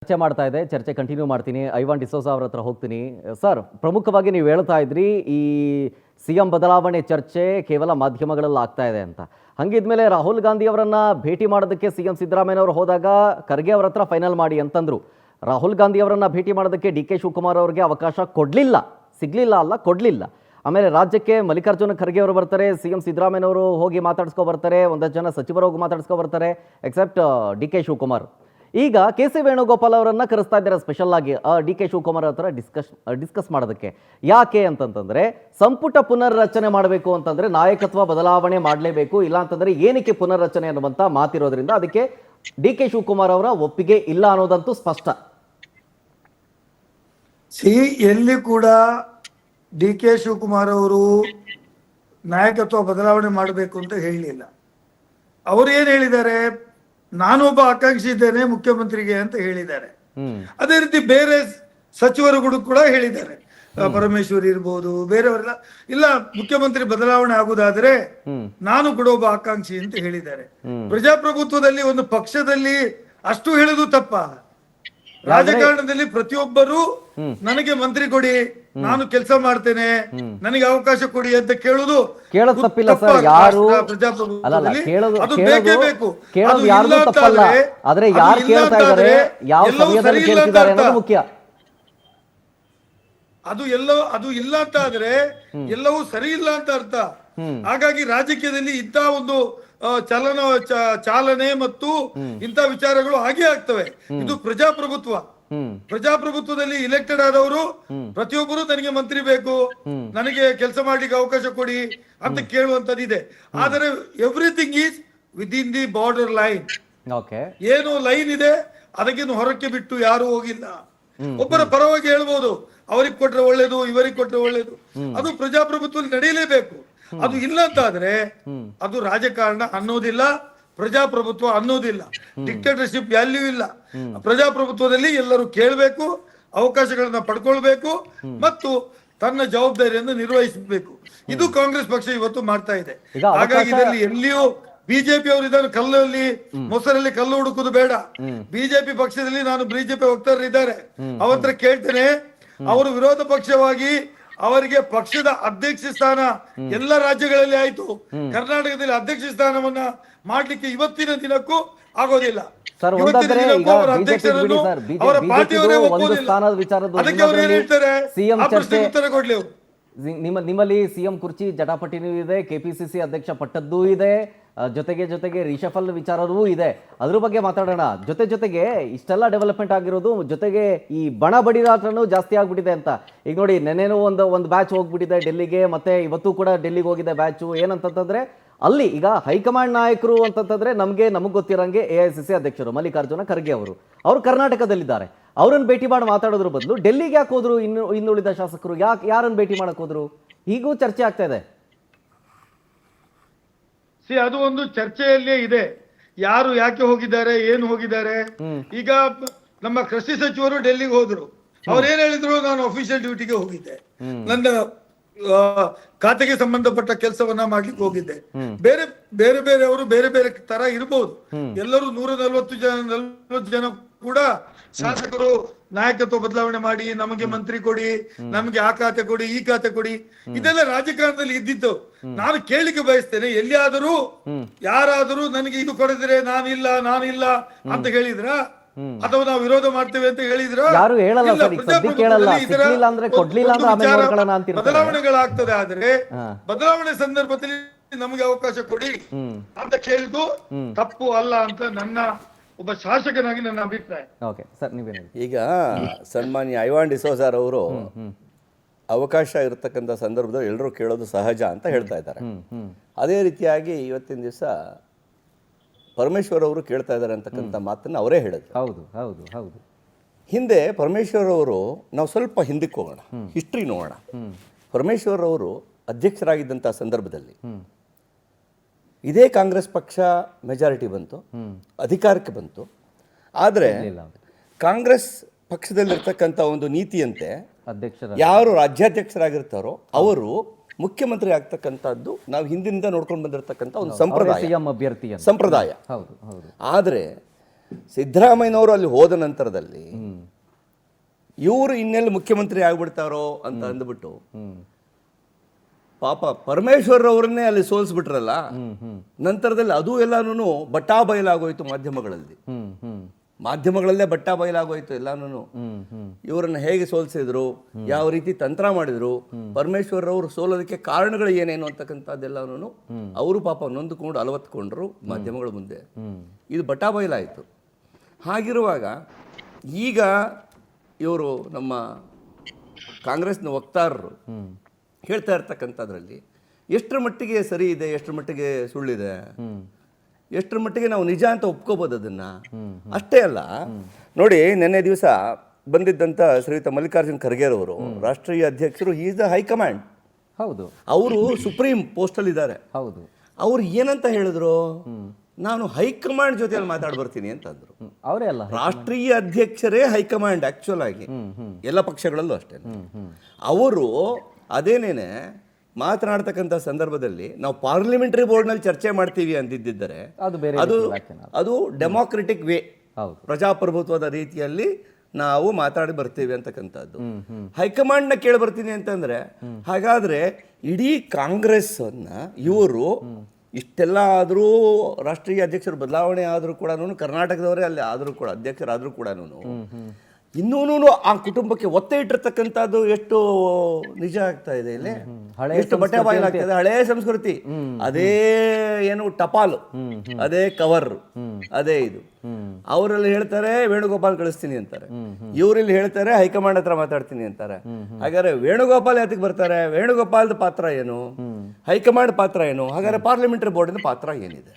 ಚರ್ಚೆ ಮಾಡ್ತಾ ಇದೆ. ಚರ್ಚೆ ಕಂಟಿನ್ಯೂ ಮಾಡ್ತೀನಿ. ಐವಾನ್ ಡಿಸೋಜ ಅವರ ಹತ್ರ ಹೋಗ್ತೀನಿ. ಸರ್, ಪ್ರಮುಖವಾಗಿ ನೀವು ಹೇಳ್ತಾ ಇದ್ರಿ ಈ ಸಿಎಂ ಬದಲಾವಣೆ ಚರ್ಚೆ ಕೇವಲ ಮಾಧ್ಯಮಗಳಲ್ಲಿ ಆಗ್ತಾ ಇದೆ ಅಂತ. ಹಂಗಿದ್ಮೇಲೆ ರಾಹುಲ್ ಗಾಂಧಿ ಅವರನ್ನ ಭೇಟಿ ಮಾಡೋದಕ್ಕೆ ಸಿಎಂ ಸಿದ್ದರಾಮಯ್ಯ ಅವರು ಹೋದಾಗ ಖರ್ಗೆ ಅವರ ಹತ್ರ ಫೈನಲ್ ಮಾಡಿ ಅಂತಂದ್ರು. ರಾಹುಲ್ ಗಾಂಧಿ ಅವರನ್ನ ಭೇಟಿ ಮಾಡೋದಕ್ಕೆ ಡಿ.ಕೆ. ಶಿವಕುಮಾರ್ ಅವರಿಗೆ ಅವಕಾಶ ಕೊಡಲಿಲ್ಲ. ಆಮೇಲೆ ರಾಜ್ಯಕ್ಕೆ ಮಲ್ಲಿಕಾರ್ಜುನ ಖರ್ಗೆ ಅವರು ಬರ್ತಾರೆ, ಸಿಎಂ ಸಿದ್ದರಾಮಯ್ಯನವರು ಹೋಗಿ ಮಾತಾಡ್ಸ್ಕೊ ಬರ್ತಾರೆ, ಒಂದಷ್ಟು ಜನ ಸಚಿವರು ಹೋಗಿ ಮಾತಾಡ್ಸ್ಕೊ ಬರ್ತಾರೆ, ಎಕ್ಸೆಪ್ಟ್ ಡಿ.ಕೆ. ಶಿವಕುಮಾರ್. ಈಗ ಕೆ.ಸಿ. ವೇಣುಗೋಪಾಲ್ ಅವರನ್ನ ಕರೆಸ್ತಾ ಇದ್ದಾರೆ ಸ್ಪೆಷಲ್ ಆಗಿ ಡಿ.ಕೆ. ಶಿವಕುಮಾರ್ ಹತ್ರ ಡಿಸ್ಕಸ್ ಮಾಡೋದಕ್ಕೆ. ಯಾಕೆ ಅಂತಂತಂದ್ರೆ ಸಂಪುಟ ಪುನರ್ರಚನೆ ಮಾಡಬೇಕು ಅಂತಂದ್ರೆ ನಾಯಕತ್ವ ಬದಲಾವಣೆ ಮಾಡಲೇಬೇಕು, ಇಲ್ಲ ಅಂತಂದ್ರೆ ಏನಕ್ಕೆ ಪುನರ್ರಚನೆ ಅನ್ನುವಂಥ ಮಾತಿರೋದ್ರಿಂದ ಅದಕ್ಕೆ ಡಿ.ಕೆ. ಶಿವಕುಮಾರ್ ಅವರ ಒಪ್ಪಿಗೆ ಇಲ್ಲ ಅನ್ನೋದಂತೂ ಸ್ಪಷ್ಟ. ಎಲ್ಲಿ ಕೂಡ ಡಿ.ಕೆ. ಶಿವಕುಮಾರ್ ಅವರು ನಾಯಕತ್ವ ಬದಲಾವಣೆ ಮಾಡಬೇಕು ಅಂತ ಹೇಳಲಿಲ್ಲ. ಅವರು ಏನ್ ಹೇಳಿದ್ದಾರೆ, ನಾನೊಬ್ಬ ಆಕಾಂಕ್ಷಿ ಇದ್ದೇನೆ ಮುಖ್ಯಮಂತ್ರಿಗೆ ಅಂತ ಹೇಳಿದ್ದಾರೆ. ಅದೇ ರೀತಿ ಬೇರೆ ಸಚಿವರುಗಳು ಕೂಡ ಹೇಳಿದ್ದಾರೆ, ಪರಮೇಶ್ವರ್ ಇರ್ಬೋದು, ಬೇರೆಯವರೆಲ್ಲ ಇಲ್ಲ ಮುಖ್ಯಮಂತ್ರಿ ಬದಲಾವಣೆ ಆಗುದಾದ್ರೆ ನಾನು ಕೂಡ ಒಬ್ಬ ಆಕಾಂಕ್ಷಿ ಅಂತ ಹೇಳಿದ್ದಾರೆ. ಪ್ರಜಾಪ್ರಭುತ್ವದಲ್ಲಿ ಒಂದು ಪಕ್ಷದಲ್ಲಿ ಅಷ್ಟು ಹೇಳುದು ತಪ್ಪ? ರಾಜಕಾರಣದಲ್ಲಿ ಪ್ರತಿಯೊಬ್ಬರು ನನಗೆ ಮಂತ್ರಿ ಕೊಡಿ, ನಾನು ಕೆಲಸ ಮಾಡ್ತೇನೆ, ನನಗೆ ಅವಕಾಶ ಕೊಡಿ ಅಂತ ಕೇಳುದು ತಪ್ಪಿಲ್ಲ ಸರ್. ಯಾರು ಪ್ರಜಾಪ್ರಭುತ್ವದಲ್ಲಿ ಅದು ಬೇಕೇ ಬೇಕು. ಅದು ಇಲ್ಲ ಅಂತ ಆದ್ರೆ ಎಲ್ಲವೂ ಸರಿ ಇಲ್ಲ ಅಂತ ಅರ್ಥ. ಹಾಗಾಗಿ ರಾಜಕೀಯದಲ್ಲಿ ಇಂಥ ಒಂದು ಚಾಲನೆ ಮತ್ತು ಇಂಥ ವಿಚಾರಗಳು ಹಾಗೆ ಆಗ್ತವೆ. ಇದು ಪ್ರಜಾಪ್ರಭುತ್ವದಲ್ಲಿ ಇಲೆಕ್ಟೆಡ್ ಆದವರು ಪ್ರತಿಯೊಬ್ಬರು ನನಗೆ ಮಂತ್ರಿ ಬೇಕು, ನನಗೆ ಕೆಲಸ ಮಾಡ್ಲಿಕ್ಕೆ ಅವಕಾಶ ಕೊಡಿ ಅಂತ ಕೇಳುವಂತದ್ದಿದೆ. ಆದರೆ everything is within the border line. ಏನು ಲೈನ್ ಇದೆ ಅದಕ್ಕಿನ್ನು ಹೊರಕ್ಕೆ ಬಿಟ್ಟು ಯಾರು ಹೋಗಿಲ್ಲ. ಒಬ್ಬರ ಪರವಾಗಿ ಹೇಳ್ಬೋದು, ಅವರಿಗೆ ಕೊಟ್ರೆ ಒಳ್ಳೇದು, ಇವರಿಗೆ ಕೊಟ್ರೆ ಒಳ್ಳೇದು. ಅದು ಪ್ರಜಾಪ್ರಭುತ್ವದಲ್ಲಿ ನಡೆಯಲೇಬೇಕು. ಅದು ಇಲ್ಲ ಅಂತ ಆದ್ರೆ ಅದು ರಾಜಕಾರಣ ಅನ್ನೋದಿಲ್ಲ, ಪ್ರಜಾಪ್ರಭುತ್ವ ಅನ್ನೋದಿಲ್ಲ, ಡಿಕ್ಟೇಟರ್ಶಿಪ್ ವ್ಯಾಲ್ಯೂ ಇಲ್ಲ. ಪ್ರಜಾಪ್ರಭುತ್ವದಲ್ಲಿ ಎಲ್ಲರೂ ಕೇಳಬೇಕು, ಅವಕಾಶಗಳನ್ನ ಪಡ್ಕೊಳ್ಬೇಕು ಮತ್ತು ತನ್ನ ಜವಾಬ್ದಾರಿಯನ್ನು ನಿರ್ವಹಿಸಬೇಕು. ಇದು ಕಾಂಗ್ರೆಸ್ ಪಕ್ಷ ಇವತ್ತು ಮಾಡ್ತಾ ಇದೆ. ಹಾಗಾಗಿ ಇದರಲ್ಲಿ ಎಲ್ಲಿಯೂ ಬಿಜೆಪಿ ಅವರು ಇದನ್ನು ಕಲ್ಲಲ್ಲಿ ಮೊಸರಲ್ಲಿ ಕಲ್ಲು ಹುಡುಕುದು ಬೇಡ. ಬಿಜೆಪಿ ಪಕ್ಷದಲ್ಲಿ ನಾನು ಬಿಜೆಪಿ ವಕ್ತಾರರಿದ್ದಾರೆ, ಅವತ್ರ ಕೇಳ್ತೇನೆ, ಅವರು ವಿರೋಧ ಪಕ್ಷವಾಗಿ ಅವರಿಗೆ ಪಕ್ಷದ ಅಧ್ಯಕ್ಷ ಸ್ಥಾನ ಎಲ್ಲ ರಾಜ್ಯಗಳಲ್ಲಿ ಆಯ್ತು, ಕರ್ನಾಟಕದಲ್ಲಿ ಅಧ್ಯಕ್ಷ ಸ್ಥಾನವನ್ನ ಮಾಡ್ಲಿಕ್ಕೆ ಇವತ್ತಿನ ದಿನಕ್ಕೂ ಆಗೋದಿಲ್ಲ. ಅಧ್ಯಕ್ಷರನ್ನು ಅವರ ಪಾರ್ಟಿಯವರೇ ಒಪ್ಪೋದಿಲ್ಲ. ಅದಕ್ಕೆ ಅವ್ರು ಏನ್ ಹೇಳ್ತಾರೆ, ಆ ಪ್ರಶ್ನೆಗೆ ಉತ್ತರ ಕೊಡ್ಲಿ ಅವರು. ನಿಮ್ಮಲ್ಲಿ ಸಿಎಂ ಕುರ್ಚಿ ಜಟಾಪಟಿನೂ ಇದೆ, ಕೆಪಿಸಿಸಿ ಅಧ್ಯಕ್ಷ ಪಟ್ಟದ್ದೂ ಇದೆ, ಜೊತೆಗೆ ರಿಷಫಲ್ ವಿಚಾರವೂ ಇದೆ. ಅದ್ರ ಬಗ್ಗೆ ಮಾತಾಡೋಣ. ಜೊತೆಗೆ ಇಷ್ಟೆಲ್ಲ ಡೆವಲಪ್ಮೆಂಟ್ ಆಗಿರೋದು, ಜೊತೆಗೆ ಈ ಬಣ ಬಡಿದಾಟನೂ ಜಾಸ್ತಿ ಆಗ್ಬಿಟ್ಟಿದೆ ಅಂತ. ಈಗ ನೋಡಿ, ನೆನ್ನೆನೂ ಒಂದು ಬ್ಯಾಚ್ ಹೋಗ್ಬಿಟ್ಟಿದೆ ಡೆಲ್ಲಿಗೆ, ಮತ್ತೆ ಇವತ್ತು ಕೂಡ ಡೆಲ್ಲಿಗೆ ಹೋಗಿದೆ ಬ್ಯಾಚು. ಏನಂತಂದ್ರೆ ಅಲ್ಲಿ ಈಗ ಹೈಕಮಾಂಡ್ ನಾಯಕರು ಅಂತಂತಂದ್ರೆ ನಮಗೆ ಗೊತ್ತಿರಂಗೆ AICC ಅಧ್ಯಕ್ಷರು ಮಲ್ಲಿಕಾರ್ಜುನ ಖರ್ಗೆ ಅವರು ಕರ್ನಾಟಕದಲ್ಲಿದ್ದಾರೆ. ಅವ್ರನ್ನ ಭೇಟಿ ಮಾಡಿ ಮಾತಾಡೋದ್ರ ಬದಲು ಡೆಲ್ಲಿಗೆ ಯಾಕೆ ಹೋದ್ರು? ಇನ್ನುಳಿದ ಶಾಸಕರು ಯಾರನ್ನ ಭೇಟಿ ಮಾಡಕ್ ಹೋದ್ರು? ಹೀಗೂ ಚರ್ಚೆ ಆಗ್ತಾ ಇದೆ. ಅದು ಒಂದು ಚರ್ಚೆಯಲ್ಲೇ ಇದೆ, ಯಾರು ಯಾಕೆ ಹೋಗಿದ್ದಾರೆ, ಏನು ಹೋಗಿದ್ದಾರೆ. ಈಗ ನಮ್ಮ ಕೃಷಿ ಸಚಿವರು ಡೆಲ್ಲಿಗೆ ಹೋದ್ರು. ಅವ್ರೇನ್ ಹೇಳಿದ್ರು, ನಾನು ಅಫಿಷಿಯಲ್ ಡ್ಯೂಟಿಗೆ ಹೋಗಿದ್ದೆ, ನನ್ನ ಖಾತೆಗೆ ಸಂಬಂಧಪಟ್ಟ ಕೆಲಸವನ್ನ ಮಾಡ್ಲಿಕ್ಕೆ ಹೋಗಿದ್ದೆ. ಬೇರೆ ಅವರು ಬೇರೆ ತರ ಇರಬಹುದು. ಎಲ್ಲರೂ 140 ಜನ ಕೂಡ ಶಾಸಕರು ನಾಯಕತ್ವ ಬದಲಾವಣೆ ಮಾಡಿ ನಮಗೆ ಮಂತ್ರಿ ಕೊಡಿ, ನಮಗೆ ಆ ಖಾತೆ ಕೊಡಿ, ಈ ಖಾತೆ ಕೊಡಿ, ಇದೆಲ್ಲ ರಾಜಕಾರಣದಲ್ಲಿ ಇದ್ದಿತ್ತು. ನಾನು ಕೇಳಿಕೆ ಬಯಸ್ತೇನೆ, ಎಲ್ಲಿಯಾದರೂ ಯಾರಾದರೂ ನನಗೆ ಇದು ಕೊಡಿದ್ರೆ ನಾನಿಲ್ಲ ಅಂತ ಹೇಳಿದ್ರ, ಅಥವಾ ನಾವು ವಿರೋಧ ಮಾಡ್ತೇವೆ ಅಂತ ಹೇಳಿದ್ರ? ಬದಲಾವಣೆಗಳಾಗ್ತದೆ, ಆದ್ರೆ ಬದಲಾವಣೆ ಸಂದರ್ಭದಲ್ಲಿ ನಮಗೆ ಅವಕಾಶ ಕೊಡಿ ಅಂತ ಕೇಳಿದ್ದು ತಪ್ಪು ಅಲ್ಲ ಅಂತ ನನ್ನ ಒಬ್ಬ ಶಾಸಕನಾಗಿ ನನ್ನ ಅಭಿಪ್ರಾಯ. ಈಗ ಸನ್ಮಾನ್ಯ ಐವಾನ್ ಡಿಸೋಜ ಅವರು ಅವಕಾಶ ಇರತಕ್ಕಂಥ ಸಂದರ್ಭದಲ್ಲಿ ಎಲ್ಲರೂ ಕೇಳೋದು ಸಹಜ ಅಂತ ಹೇಳ್ತಾ ಇದ್ದಾರೆ. ಅದೇ ರೀತಿಯಾಗಿ ಇವತ್ತಿನ ದಿವಸ ಪರಮೇಶ್ವರ್ ಅವರು ಕೇಳ್ತಾ ಇದ್ದಾರೆ ಅಂತಕ್ಕಂಥ ಮಾತನ್ನು ಅವರೇ ಹೇಳಿದ್ರು. ಹೌದು. ಹಿಂದೆ ಪರಮೇಶ್ವರ್ ಅವರು, ನಾವು ಸ್ವಲ್ಪ ಹಿಂದಕ್ಕೆ ಹೋಗೋಣ, ಹಿಸ್ಟ್ರಿ ನೋಡೋಣ. ಪರಮೇಶ್ವರ್ ಅವರು ಅಧ್ಯಕ್ಷರಾಗಿದ್ದಂಥ ಸಂದರ್ಭದಲ್ಲಿ ಇದೇ ಕಾಂಗ್ರೆಸ್ ಪಕ್ಷ ಮೆಜಾರಿಟಿ ಬಂತು, ಅಧಿಕಾರಕ್ಕೆ ಬಂತು. ಆದರೆ ಕಾಂಗ್ರೆಸ್ ಪಕ್ಷದಲ್ಲಿರ್ತಕ್ಕಂಥ ಒಂದು ನೀತಿಯಂತೆ ಯಾರು ರಾಜ್ಯಾಧ್ಯಕ್ಷರಾಗಿರ್ತಾರೋ ಅವರು ಮುಖ್ಯಮಂತ್ರಿ ಆಗ್ತಕ್ಕಂಥದ್ದು ನಾವು ಹಿಂದಿನಿಂದ ನೋಡ್ಕೊಂಡು ಬಂದಿರತಕ್ಕಂಥ ಒಂದು ಸಂಪ್ರದಾಯ. ಆದರೆ ಸಿದ್ದರಾಮಯ್ಯನವರು ಅಲ್ಲಿ ಹೋದ ನಂತರದಲ್ಲಿ ಇವರು ಇನ್ನೆಲ್ಲಿ ಮುಖ್ಯಮಂತ್ರಿ ಆಗ್ಬಿಡ್ತಾರೋ ಅಂತ ಅಂದ್ಬಿಟ್ಟು ಪಾಪ ಪರಮೇಶ್ವರ್ ಅವರನ್ನೇ ಅಲ್ಲಿ ಸೋಲಿಸ್ಬಿಟ್ರಲ್ಲ. ನಂತರದಲ್ಲಿ ಅದು ಎಲ್ಲಾನು ಬಟ್ಟಾ ಬಯಲಾಗೋಯ್ತು ಮಾಧ್ಯಮಗಳಲ್ಲಿ. ಮಾಧ್ಯಮಗಳಲ್ಲೇ ಬಟ್ಟಾ ಬಯಲಾಗೋಯ್ತು ಎಲ್ಲಾನು. ಇವರನ್ನ ಹೇಗೆ ಸೋಲಿಸಿದ್ರು, ಯಾವ ರೀತಿ ತಂತ್ರ ಮಾಡಿದ್ರು, ಪರಮೇಶ್ವರ್ ಅವರು ಸೋಲೋದಕ್ಕೆ ಕಾರಣಗಳು ಏನೇನು ಅಂತಕ್ಕಂಥದ್ದೆಲ್ಲನೂ ಅವರು ಪಾಪ ನೊಂದುಕೊಂಡು ಅಲವತ್ಕೊಂಡ್ರು ಮಾಧ್ಯಮಗಳ ಮುಂದೆ. ಇದು ಬಟ್ಟಾ ಬಯಲಾಯಿತು. ಹಾಗಿರುವಾಗ ಈಗ ಇವರು ನಮ್ಮ ಕಾಂಗ್ರೆಸ್ನ ವಕ್ತಾರರು ಹೇಳ್ತಾ ಇರ್ತಕ್ಕಂಥದ್ರಲ್ಲಿ ಎಷ್ಟರ ಮಟ್ಟಿಗೆ ಸರಿ ಇದೆ, ಎಷ್ಟರ ಮಟ್ಟಿಗೆ ಸುಳ್ಳಿದೆ, ಎಷ್ಟರ ಮಟ್ಟಿಗೆ ನಾವು ನಿಜ ಅಂತ ಒಪ್ಕೋಬೋದು ಅದನ್ನ. ಅಷ್ಟೇ ಅಲ್ಲ ನೋಡಿ, ನಿನ್ನೆ ದಿವಸ ಬಂದಿದ್ದಂಥ ಶ್ರೀಯುತ ಮಲ್ಲಿಕಾರ್ಜುನ್ ಖರ್ಗೆ ಅವರು ರಾಷ್ಟ್ರೀಯ ಅಧ್ಯಕ್ಷರು, ಈಸ್ ದ ಹೈಕಮಾಂಡ್. ಹೌದು, ಅವರು ಸುಪ್ರೀಂ ಪೋಸ್ಟಲ್ಲಿ ಇದ್ದಾರೆ. ಹೌದು. ಅವ್ರು ಏನಂತ ಹೇಳಿದ್ರು, ನಾನು ಹೈಕಮಾಂಡ್ ಜೊತೆಯಲ್ಲಿ ಮಾತಾಡ್ ಬರ್ತೀನಿ ಅಂತಂದ್ರು. ಅವರೇ ಅಲ್ಲ, ರಾಷ್ಟ್ರೀಯ ಅಧ್ಯಕ್ಷರೇ ಹೈಕಮಾಂಡ್ ಆಕ್ಚುಲ್ ಆಗಿ ಎಲ್ಲ ಪಕ್ಷಗಳಲ್ಲೂ ಅಷ್ಟೇ. ಅವರು ಅದೇನೇನೆ ಮಾತನಾಡ್ತಕ್ಕಂಥ ಸಂದರ್ಭದಲ್ಲಿ ನಾವು ಪಾರ್ಲಿಮೆಂಟರಿ ಬೋರ್ಡ್ನಲ್ಲಿ ಚರ್ಚೆ ಮಾಡ್ತೀವಿ ಅಂದಿದ್ದರೆ ಅದು ಡೆಮೋಕ್ರೆಟಿಕ್ ವೇ, ಪ್ರಜಾಪ್ರಭುತ್ವದ ರೀತಿಯಲ್ಲಿ ನಾವು ಮಾತಾಡಿ ಬರ್ತೀವಿ ಅಂತಕ್ಕಂಥದ್ದು. ಹೈಕಮಾಂಡ್ನ ಕೇಳಿ ಬರ್ತೀನಿ ಅಂತಂದ್ರೆ, ಹಾಗಾದ್ರೆ ಇಡೀ ಕಾಂಗ್ರೆಸ್ ಅನ್ನ ಇವರು ಇಷ್ಟೆಲ್ಲ ಆದರೂ ರಾಷ್ಟ್ರೀಯ ಅಧ್ಯಕ್ಷರು ಬದಲಾವಣೆ ಆದರೂ ಕೂಡ, ಕರ್ನಾಟಕದವರೇ ಅಲ್ಲಿ ಆದರೂ ಕೂಡ ಅಧ್ಯಕ್ಷರಾದರೂ ಕೂಡ ಇನ್ನೂ ಆ ಕುಟುಂಬಕ್ಕೆ ಒತ್ತೆ ಇಟ್ಟಿರ್ತಕ್ಕಂಥದ್ದು ಎಷ್ಟು ನಿಜ ಆಗ್ತಾ ಇದೆ ಇಲ್ಲಿ, ಎಷ್ಟು ಬಟ್ಟೆ ಬಾಯಲಾಗ್ತಾ ಇದೆ. ಹಳೇ ಸಂಸ್ಕೃತಿ, ಅದೇ ಏನು ಟಪಾಲು, ಅದೇ ಕವರ್, ಅದೇ ಇದು. ಅವರಲ್ಲಿ ಹೇಳ್ತಾರೆ ವೇಣುಗೋಪಾಲ್ ಕಳಿಸ್ತೀನಿ ಅಂತಾರೆ, ಇವರಲ್ಲಿ ಹೇಳ್ತಾರೆ ಹೈಕಮಾಂಡ್ ಹತ್ರ ಮಾತಾಡ್ತೀನಿ ಅಂತಾರೆ. ಹಾಗಾದ್ರೆ ವೇಣುಗೋಪಾಲ್ ಯಾತಕ್ಕೆ ಬರ್ತಾರೆ? ವೇಣುಗೋಪಾಲ್ದ ಪಾತ್ರ ಏನು, ಹೈಕಮಾಂಡ್ ಪಾತ್ರ ಏನು, ಹಾಗಾದ್ರೆ ಪಾರ್ಲಿಮೆಂಟರಿ ಬೋರ್ಡಿನ ಪಾತ್ರ ಏನಿದೆ?